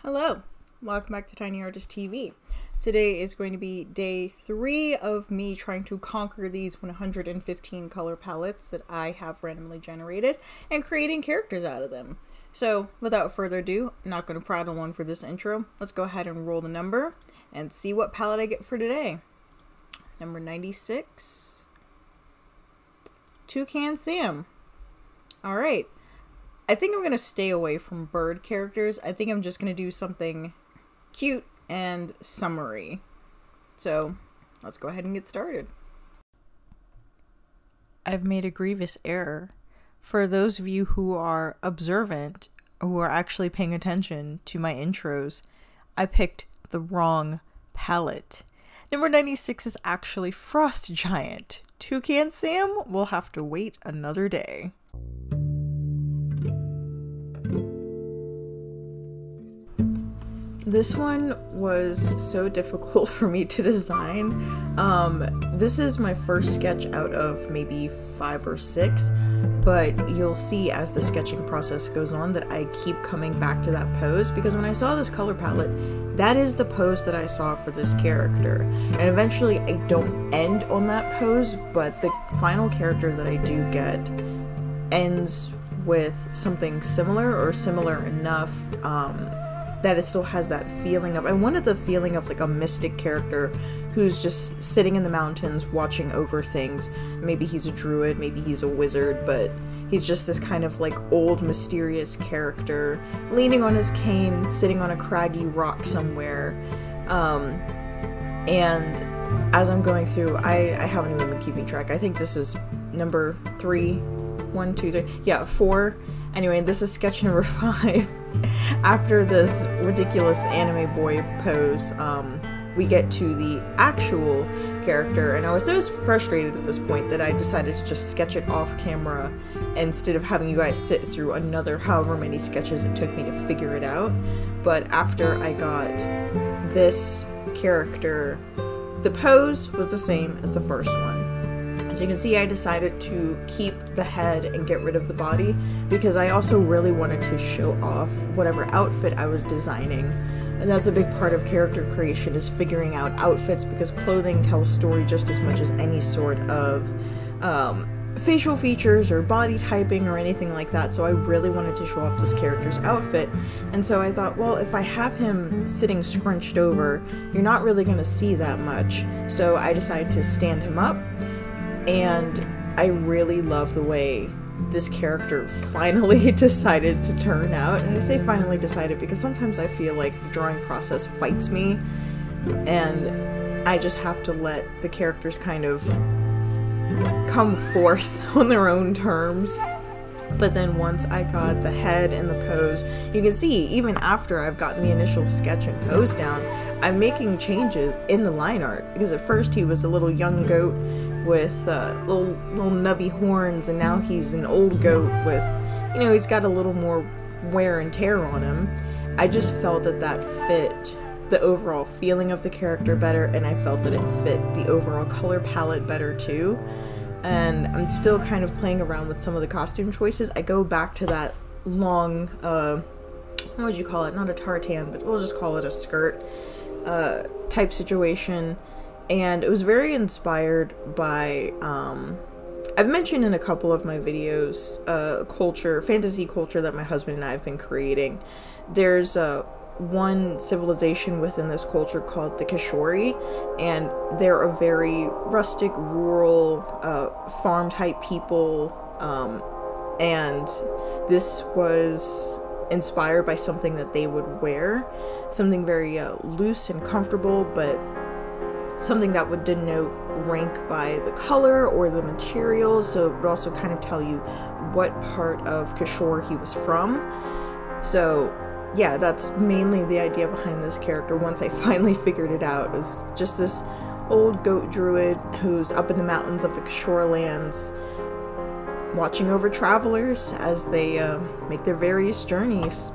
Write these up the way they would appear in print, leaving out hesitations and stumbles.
Hello, welcome back to Tiny Artist TV. Today is going to be day 3 of me trying to conquer these 115 color palettes that I have randomly generated and creating characters out of them. So without further ado, I'm not going to prattle on for this intro. Let's go ahead and roll the number and see what palette I get for today. Number 96, Toucan Sam. Alright. I think I'm going to stay away from bird characters. I think I'm just going to do something cute and summery. So let's go ahead and get started. I've made a grievous error. For those of you who are observant, who are actually paying attention to my intros, I picked the wrong palette. Number 96 is actually Frost Giant. Toucan Sam will have to wait another day. This one was so difficult for me to design. This is my first sketch out of maybe 5 or 6, but you'll see as the sketching process goes on that I keep coming back to that pose, because when I saw this color palette, that is the pose that I saw for this character. And eventually I don't end on that pose, but the final character that I do get ends with something similar, or similar enough that it still has that feeling of, I wanted the feeling of like a mystic character who's just sitting in the mountains watching over things. Maybe he's a druid, maybe he's a wizard, but he's just this kind of like old mysterious character leaning on his cane, sitting on a craggy rock somewhere. And as I'm going through, I haven't even been keeping track. I think this is number 3, 1, 2, 3, yeah, 4. Anyway, this is sketch number 5. After this ridiculous anime boy pose, we get to the actual character, and I was so frustrated at this point that I decided to just sketch it off camera instead of having you guys sit through another however many sketches it took me to figure it out. But after I got this character, the pose was the same as the first one. As you can see, I decided to keep the head and get rid of the body because I also really wanted to show off whatever outfit I was designing. And that's a big part of character creation, is figuring out outfits, because clothing tells story just as much as any sort of facial features or body typing or anything like that. So I really wanted to show off this character's outfit. And so I thought, well, if I have him sitting scrunched over, you're not really going to see that much. So I decided to stand him up. And I really love the way this character finally decided to turn out. And I say finally decided because sometimes I feel like the drawing process fights me, and I just have to let the characters kind of come forth on their own terms. But then once I got the head and the pose, you can see even after I've gotten the initial sketch and pose down, I'm making changes in the line art. Because at first he was a little young goat with little nubby horns, and now he's an old goat with, you know, he's got a little more wear and tear on him. I just felt that that fit the overall feeling of the character better, and I felt that it fit the overall color palette better too. And I'm still kind of playing around with some of the costume choices. I go back to that long, what would you call it? Not a tartan, but we'll just call it a skirt type situation. And it was very inspired by, I've mentioned in a couple of my videos, fantasy culture that my husband and I have been creating. There's one civilization within this culture called the Kishori, and they're a very rustic, rural, farm-type people, and this was inspired by something that they would wear, something very loose and comfortable, but something that would denote rank by the color or the materials, so it would also kind of tell you what part of Kishore he was from. So yeah, that's mainly the idea behind this character. Once I finally figured it out, it was just this old goat druid who's up in the mountains of the Kishore lands, watching over travelers as they make their various journeys.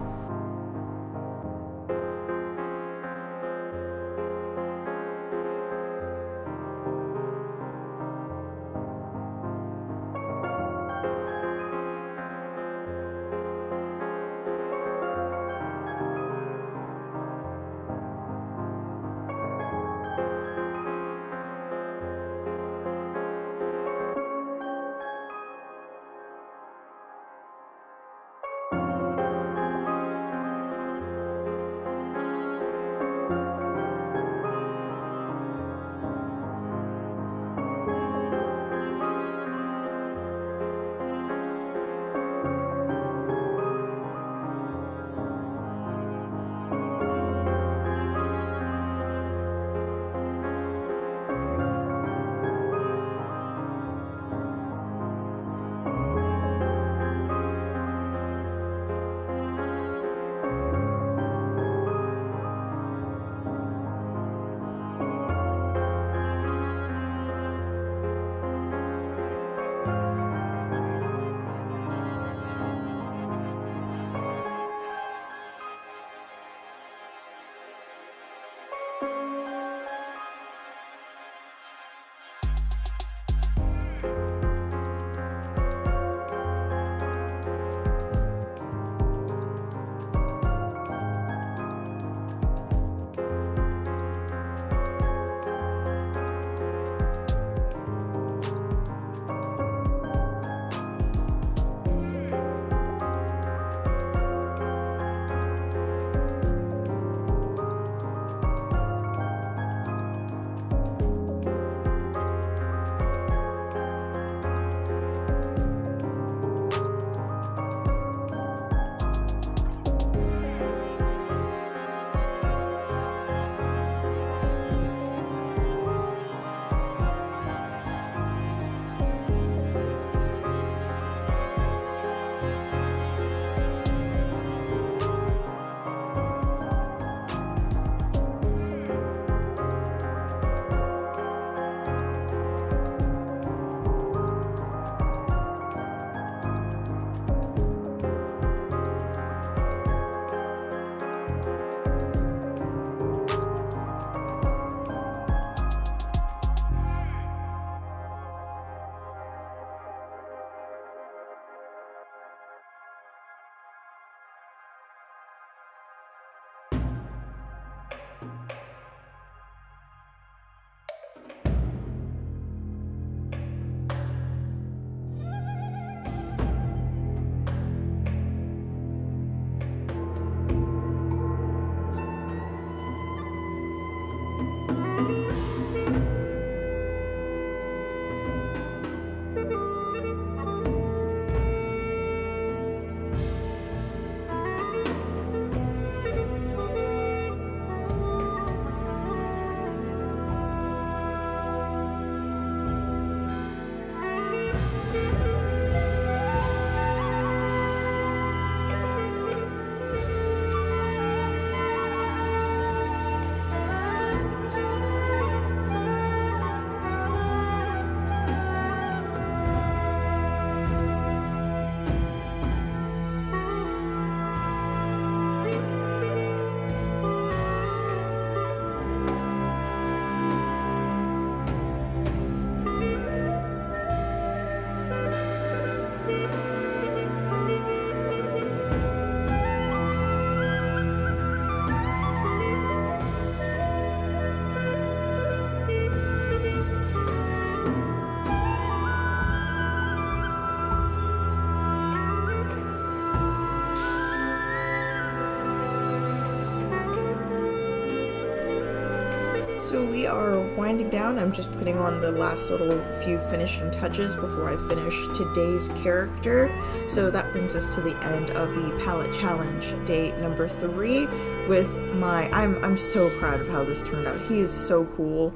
So we are winding down. I'm just putting on the last little few finishing touches before I finish today's character. So that brings us to the end of the palette challenge, day number 3, with my, I'm so proud of how this turned out. He is so cool.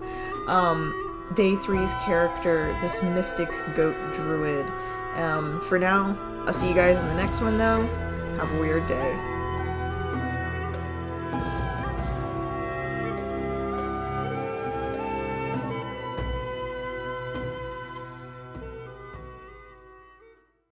Day 3's character, this mystic goat druid. For now, I'll see you guys in the next one though. Have a weird day.